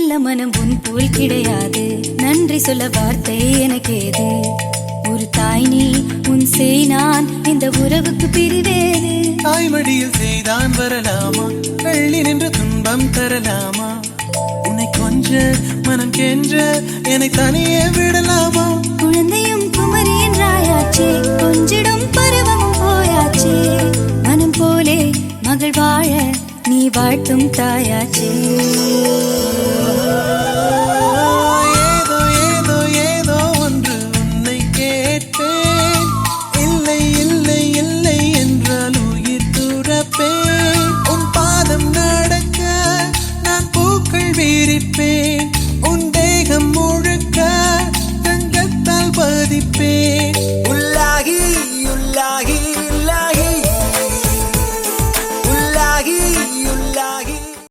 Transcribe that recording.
நல்ல மனம் உன் போல் கிடையாது. நன்றி சொல்ல வார்த்தை எனக்கேது. ஒரு தாய் நீ, உன் செய் நான், இந்த உறவுக்கு பிரிவேது. தாய்மடியில் செய்தான் வரலாமா, தள்ளி நின்று துன்பம் தரலாமா? உன்னை கொஞ்ச மனம் கென்ற என்னை தனியே விடலாமா? குழந்தையும் குமரி என்றாயாச்சே, கொஞ்சிடும் பருவமும் போயாச்சே. மனம் போலே மகள் வாழ நீ வாழ்த்தும் தாயாச்சே.